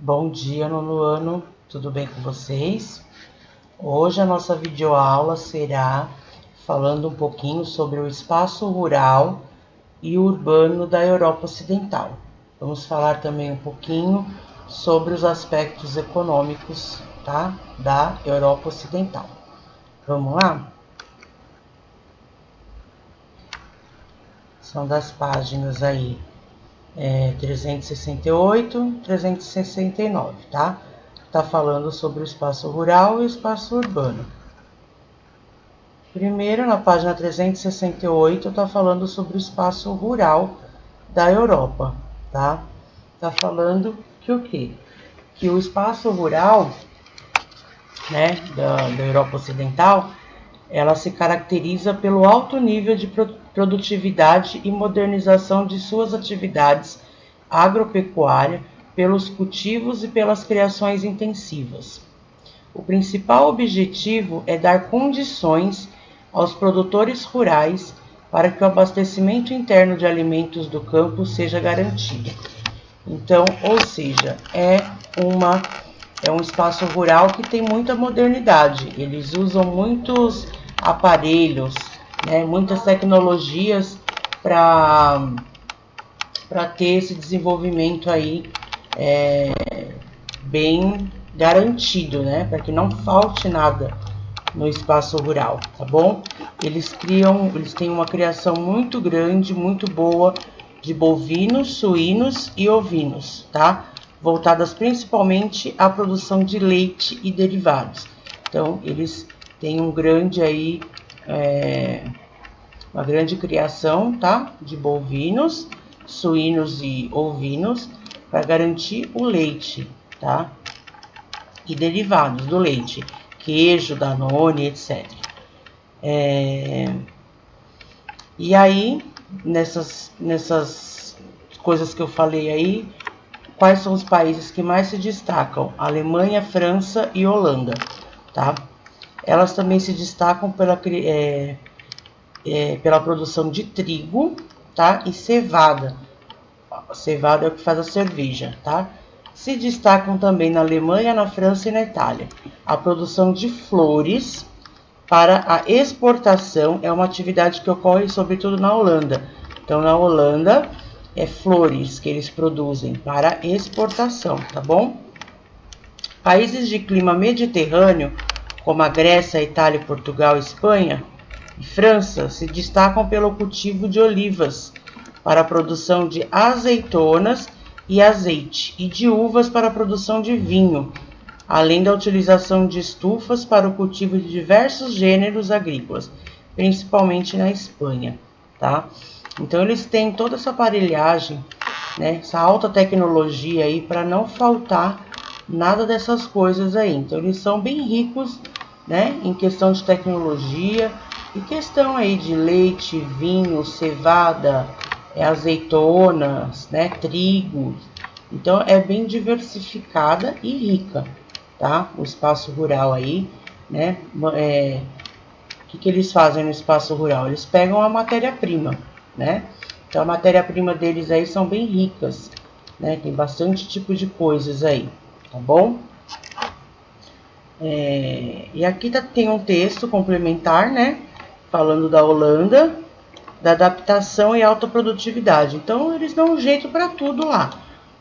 Bom dia, nono ano, tudo bem com vocês? Hoje a nossa videoaula será falando um pouquinho sobre o espaço rural e urbano da Europa Ocidental. Vamos falar também um pouquinho sobre os aspectos econômicos, tá? Da Europa Ocidental. Vamos lá? São das páginas aí 368, 369, tá? Tá falando sobre o espaço rural e o espaço urbano. Primeiro, na página 368, tá falando sobre o espaço rural da Europa, tá? Tá falando que o quê? Que o espaço rural, né, da Europa Ocidental, ela se caracteriza pelo alto nível de produtividade e modernização de suas atividades agropecuárias, pelos cultivos e pelas criações intensivas. O principal objetivo é dar condições aos produtores rurais para que o abastecimento interno de alimentos do campo seja garantido. Então, ou seja, é um espaço rural que tem muita modernidade. Eles usam muitos aparelhos, né, muitas tecnologias para ter esse desenvolvimento aí bem garantido, né, para que não falte nada no espaço rural, tá bom? Eles têm uma criação muito grande, muito boa de bovinos, suínos e ovinos, tá? Voltadas principalmente à produção de leite e derivados. Então, eles têm uma grande criação, tá? De bovinos, suínos e ovinos para garantir o leite, tá? E derivados do leite, queijo, Danone, etc. E aí, nessas coisas que eu falei aí, quais são os países que mais se destacam? Alemanha, França e Holanda, tá? Elas também se destacam pela produção de trigo, tá? E cevada. Cevada é o que faz a cerveja, tá? Se destacam também na Alemanha, na França e na Itália. A produção de flores para a exportação é uma atividade que ocorre sobretudo na Holanda. Então, na Holanda, é flores que eles produzem para exportação, tá bom? Países de clima mediterrâneo, como a Grécia, a Itália, Portugal, Espanha e França, se destacam pelo cultivo de olivas para a produção de azeitonas e azeite, e de uvas para a produção de vinho, além da utilização de estufas para o cultivo de diversos gêneros agrícolas, principalmente na Espanha, tá? Então eles têm toda essa aparelhagem, né, essa alta tecnologia aí para não faltar nada dessas coisas aí. Então eles são bem ricos, né, em questão de tecnologia e questão aí de leite, vinho, cevada, azeitonas, né, trigo. Então é bem diversificada e rica, tá? O espaço rural aí, né? O que eles fazem no espaço rural? Eles pegam a matéria-prima, né? Então a matéria-prima deles aí são bem ricas, né? Tem bastante tipo de coisas aí, tá bom? E aqui tem um texto complementar, né? Falando da Holanda, da adaptação e alta produtividade. Então eles dão um jeito para tudo lá,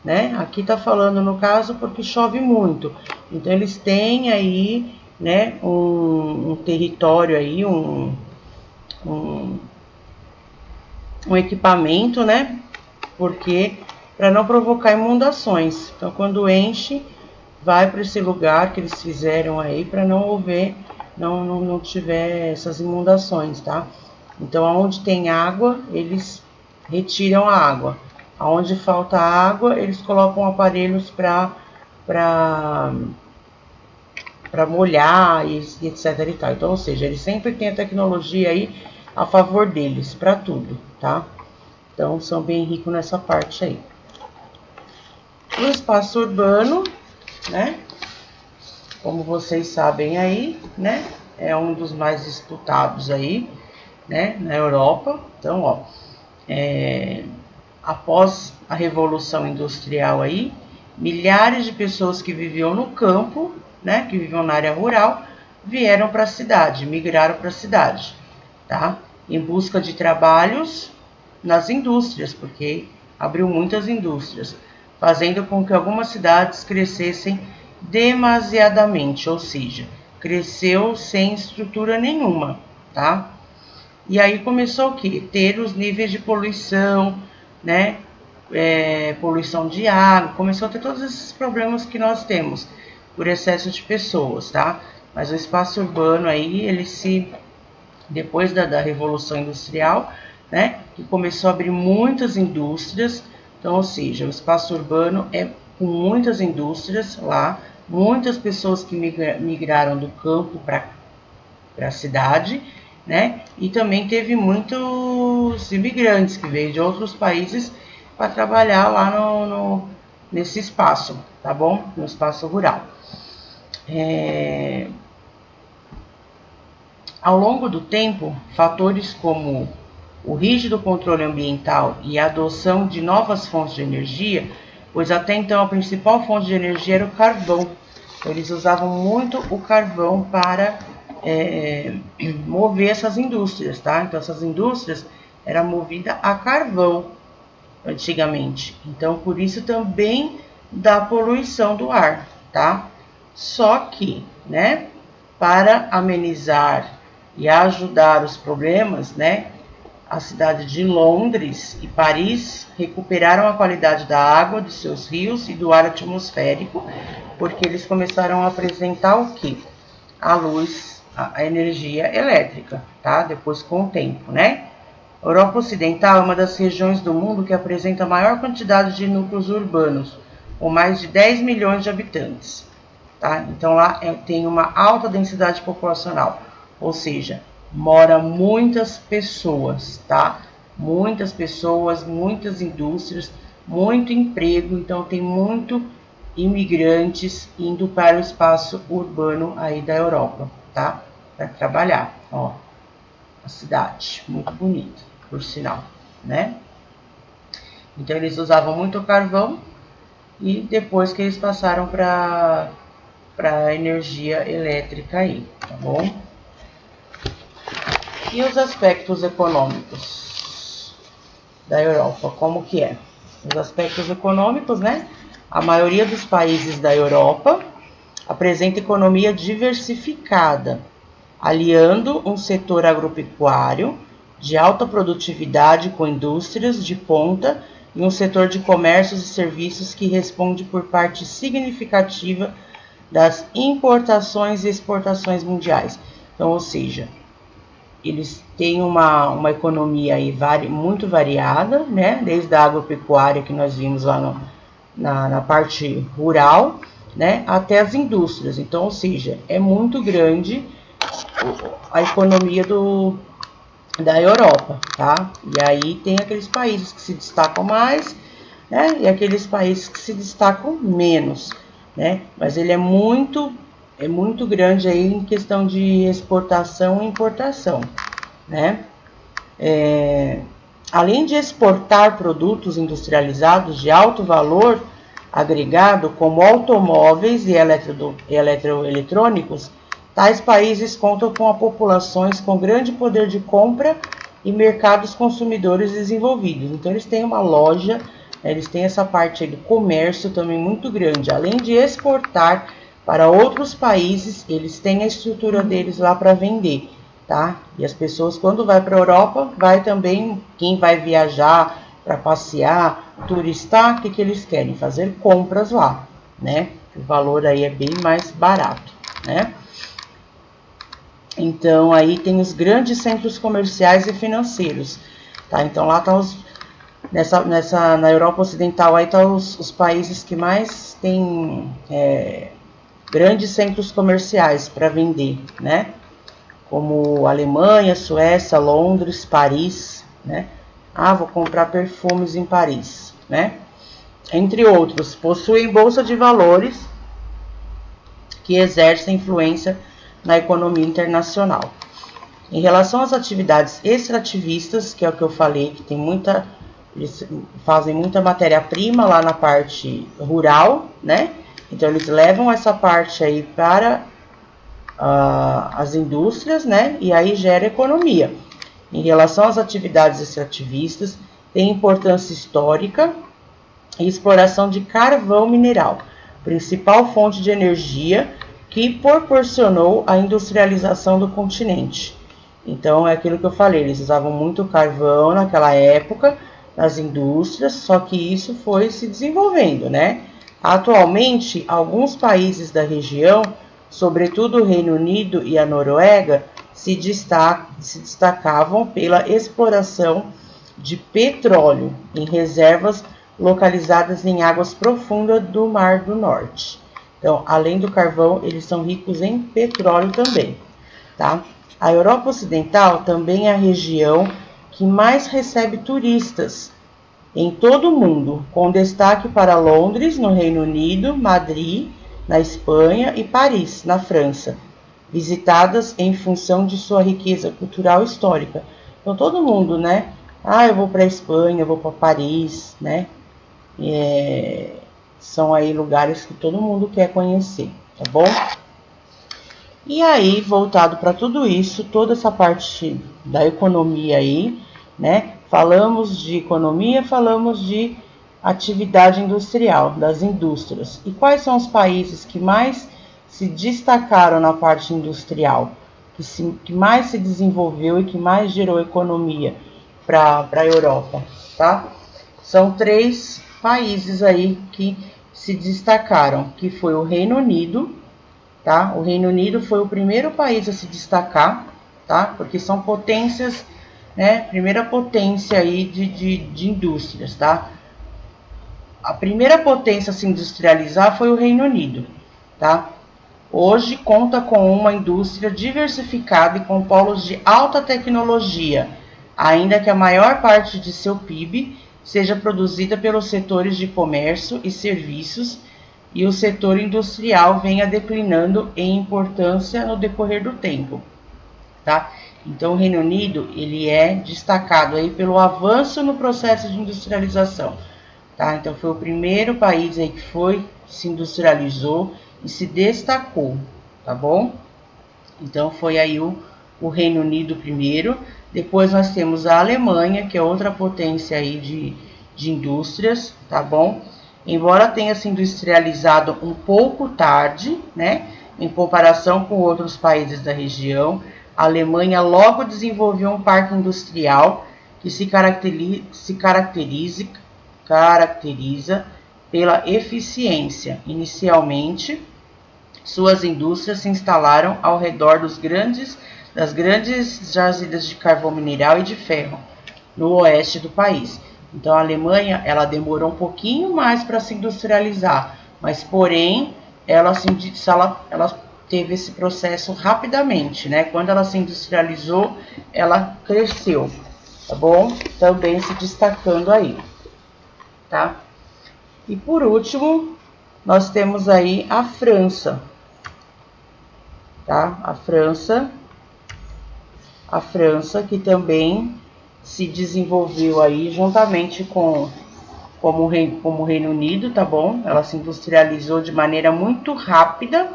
né? Aqui tá falando no caso porque chove muito. Então eles têm aí, né, um território aí, um equipamento, né? Porque para não provocar inundações. Então quando enche, vai para esse lugar que eles fizeram aí para não tiver essas inundações, tá? Então, aonde tem água, eles retiram a água. Aonde falta água, eles colocam aparelhos para molhar e etc e tal. Então, ou seja, eles sempre têm a tecnologia aí a favor deles, para tudo, tá? Então, são bem ricos nessa parte aí. O espaço urbano, né? Como vocês sabem aí, né? É um dos mais disputados aí, né, na Europa. Então, ó, após a Revolução Industrial aí, milhares de pessoas que viviam no campo, né, que viviam na área rural, vieram para a cidade, migraram para a cidade, tá? Em busca de trabalhos nas indústrias, porque abriu muitas indústrias, fazendo com que algumas cidades crescessem demasiadamente, ou seja, cresceu sem estrutura nenhuma, tá? E aí começou o quê? Ter os níveis de poluição, né? Poluição de água, começou a ter todos esses problemas que nós temos por excesso de pessoas, tá? Mas o espaço urbano aí, depois da Revolução Industrial, né? Que começou a abrir muitas indústrias, então, ou seja, o espaço urbano é com muitas indústrias lá, muitas pessoas que migraram do campo para a cidade, né? E também teve muitos imigrantes que veio de outros países para trabalhar lá nesse espaço, tá bom? No espaço rural. Ao longo do tempo, fatores como o rígido controle ambiental e a adoção de novas fontes de energia, pois até então a principal fonte de energia era o carvão. Eles usavam muito o carvão para mover essas indústrias, tá? Então essas indústrias eram movidas a carvão antigamente. Então por isso também da poluição do ar, tá? Só que, né, para amenizar e ajudar os problemas, né, a cidade de Londres e Paris recuperaram a qualidade da água de seus rios e do ar atmosférico, porque eles começaram a apresentar o quê? A luz, a energia elétrica, tá? Depois com o tempo, né? A Europa Ocidental é uma das regiões do mundo que apresenta a maior quantidade de núcleos urbanos, com mais de 10 milhões de habitantes, tá? Então lá tem uma alta densidade populacional, ou seja, mora muitas pessoas, tá? Muitas pessoas, muitas indústrias, muito emprego, então tem muito imigrantes indo para o espaço urbano aí da Europa, tá? Para trabalhar, ó, a cidade, muito bonita, por sinal, né? Então eles usavam muito carvão e depois que eles passaram para energia elétrica aí, tá bom? E os aspectos econômicos da Europa, como que é? Os aspectos econômicos, né? A maioria dos países da Europa apresenta economia diversificada, aliando um setor agropecuário de alta produtividade com indústrias de ponta e um setor de comércios e serviços que responde por parte significativa das importações e exportações mundiais. Então, ou seja, eles têm uma economia aí muito variada, né? Desde a agropecuária que nós vimos lá na parte rural, né? Até as indústrias. Então, ou seja, é muito grande a economia da Europa, tá? E aí tem aqueles países que se destacam mais, né? E aqueles países que se destacam menos, né? Mas ele é muito grande aí em questão de exportação e importação, né? Além de exportar produtos industrializados de alto valor agregado, como automóveis e eletroeletrônicos, tais países contam com populações com grande poder de compra e mercados consumidores desenvolvidos. Então eles têm uma loja, eles têm essa parte aí do comércio também muito grande. Além de exportar para outros países, eles têm a estrutura deles lá para vender, tá? E as pessoas, quando vai para a Europa, vai também, quem vai viajar para passear, turistar, o que eles querem? Fazer compras lá, né? O valor aí é bem mais barato, né? Então, aí tem os grandes centros comerciais e financeiros, tá? Então, lá tá na Europa Ocidental, aí tá os países que mais tem grandes centros comerciais para vender, né? Como Alemanha, Suécia, Londres, Paris, né? Ah, vou comprar perfumes em Paris, né? Entre outros, possuem bolsa de valores que exercem influência na economia internacional. Em relação às atividades extrativistas, que é o que eu falei, que tem muita Eles fazem muita matéria-prima lá na parte rural, né? Então eles levam essa parte aí para as indústrias, né? E aí gera economia. Em relação às atividades extrativistas, tem importância histórica e exploração de carvão mineral, principal fonte de energia que proporcionou a industrialização do continente. Então é aquilo que eu falei, eles usavam muito carvão naquela época nas indústrias, só que isso foi se desenvolvendo, né? Atualmente, alguns países da região, sobretudo o Reino Unido e a Noruega, se destacavam pela exploração de petróleo em reservas localizadas em águas profundas do Mar do Norte. Então, além do carvão, eles são ricos em petróleo também, tá? A Europa Ocidental também é a região que mais recebe turistas em todo o mundo, com destaque para Londres, no Reino Unido, Madrid, na Espanha e Paris, na França, visitadas em função de sua riqueza cultural e histórica. Então todo mundo, né? Eu vou para a Espanha, eu vou para Paris, né? São aí lugares que todo mundo quer conhecer, tá bom? E aí, voltado para tudo isso, toda essa parte da economia aí, né? Falamos de economia, falamos de atividade industrial, das indústrias. E quais são os países que mais se destacaram na parte industrial, que mais se desenvolveu e que mais gerou economia para a Europa, tá? São 3 países aí que se destacaram, que foi o Reino Unido, tá? O Reino Unido foi o primeiro país a se destacar, tá? Porque são potências, né? Primeira potência aí de indústrias, tá? A primeira potência a se industrializar foi o Reino Unido, tá? Hoje conta com uma indústria diversificada e com polos de alta tecnologia, ainda que a maior parte de seu PIB seja produzida pelos setores de comércio e serviços, e o setor industrial venha declinando em importância no decorrer do tempo, tá? Então o Reino Unido, ele é destacado aí pelo avanço no processo de industrialização, tá? Então foi o primeiro país aí que se industrializou e se destacou, tá bom? Então foi aí o Reino Unido primeiro. Depois nós temos a Alemanha, que é outra potência aí de indústrias, tá bom? Embora tenha se industrializado um pouco tarde, né, em comparação com outros países da região, a Alemanha logo desenvolveu um parque industrial que se caracteriza pela eficiência. Inicialmente, suas indústrias se instalaram ao redor das grandes jazidas de carvão mineral e de ferro, no oeste do país. Então a Alemanha, ela demorou um pouquinho mais para se industrializar, mas porém ela teve esse processo rapidamente, né? Quando ela se industrializou, ela cresceu, tá bom? Também se destacando aí, tá? E por último, nós temos aí a França, tá? A França que também se desenvolveu aí juntamente como o Reino Unido, tá bom? Ela se industrializou de maneira muito rápida,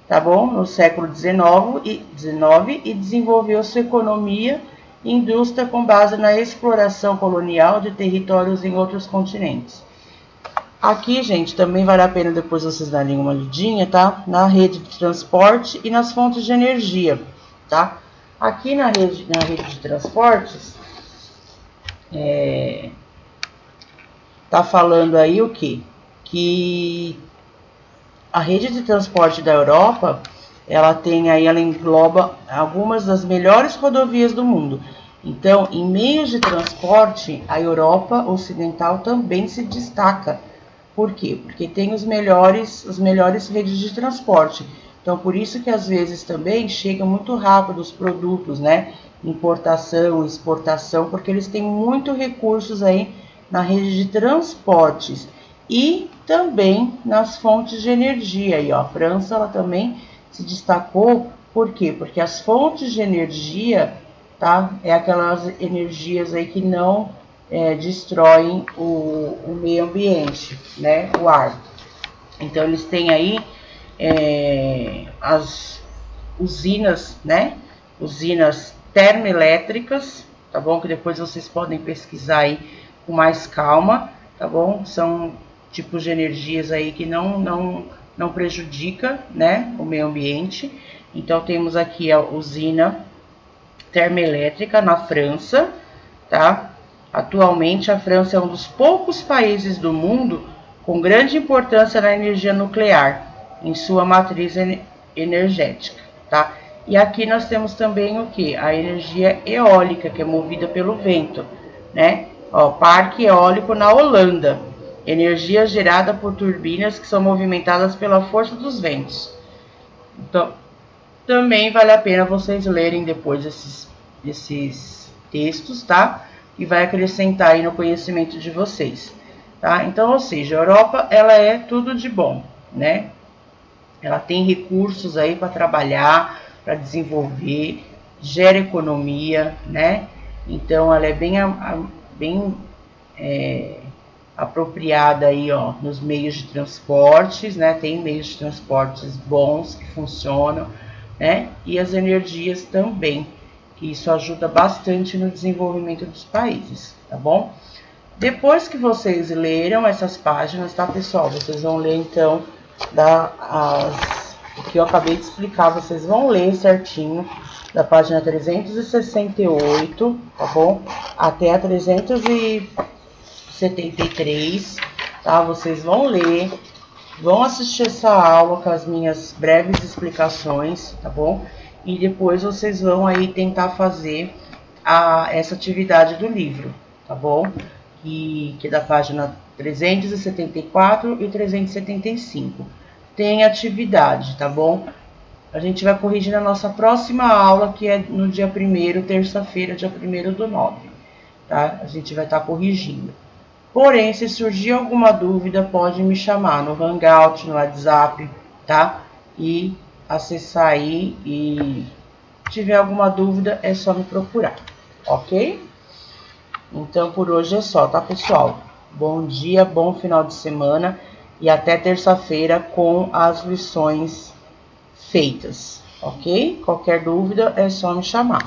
tá bom? No século XIX e desenvolveu sua economia e indústria com base na exploração colonial de territórios em outros continentes. Aqui, gente, também vale a pena depois vocês darem uma lidinha, tá? Na rede de transporte e nas fontes de energia, tá? Aqui na rede de transportes, tá falando aí o quê? Que a rede de transporte da Europa, ela engloba algumas das melhores rodovias do mundo. Então, em meios de transporte, a Europa Ocidental também se destaca. Por quê? Porque tem as melhores redes de transporte. Então, por isso que às vezes também chega muito rápido os produtos, né? Importação, exportação, porque eles têm muito recursos aí na rede de transportes e também nas fontes de energia. Aí, ó, a França, ela também se destacou. Por quê? Porque as fontes de energia, tá? É aquelas energias aí que não destroem o meio ambiente, né, o ar. Então eles têm aí as usinas, né, usinas termoelétricas, tá bom? Que depois vocês podem pesquisar aí com mais calma, tá bom? São tipos de energias aí que não prejudica, né, o meio ambiente. Então temos aqui a usina termoelétrica na França, tá? Atualmente a França é um dos poucos países do mundo com grande importância na energia nuclear em sua matriz energética, tá? E aqui nós temos também o que? A energia eólica, que é movida pelo vento, né? Ó, parque eólico na Holanda, energia gerada por turbinas que são movimentadas pela força dos ventos. Então, também vale a pena vocês lerem depois esses textos, tá? E vai acrescentar aí no conhecimento de vocês, tá? Então, ou seja, a Europa, ela é tudo de bom, né? Ela tem recursos aí para trabalhar, para desenvolver, gera economia, né? Então, ela é bem apropriada aí, ó, nos meios de transportes, né? Tem meios de transportes bons que funcionam, né? E as energias também, que isso ajuda bastante no desenvolvimento dos países, tá bom? Depois que vocês leram essas páginas, tá, pessoal? Vocês vão ler, então, o que eu acabei de explicar, vocês vão ler certinho, da página 368, tá bom? Até a 373, tá? Vocês vão ler, vão assistir essa aula com as minhas breves explicações, tá bom? E depois vocês vão aí tentar fazer essa atividade do livro, tá bom? Que é da página 374 e 375. Tem atividade, tá bom? A gente vai corrigir na nossa próxima aula, que é no dia 1º, terça-feira, dia 1º/9, tá? A gente vai estar corrigindo. Porém, se surgir alguma dúvida, pode me chamar no Hangout, no WhatsApp, tá? E acessar aí, e tiver alguma dúvida, é só me procurar, ok? Então, por hoje é só, tá, pessoal? Bom dia, bom final de semana e até terça-feira com as lições feitas, ok? Qualquer dúvida é só me chamar.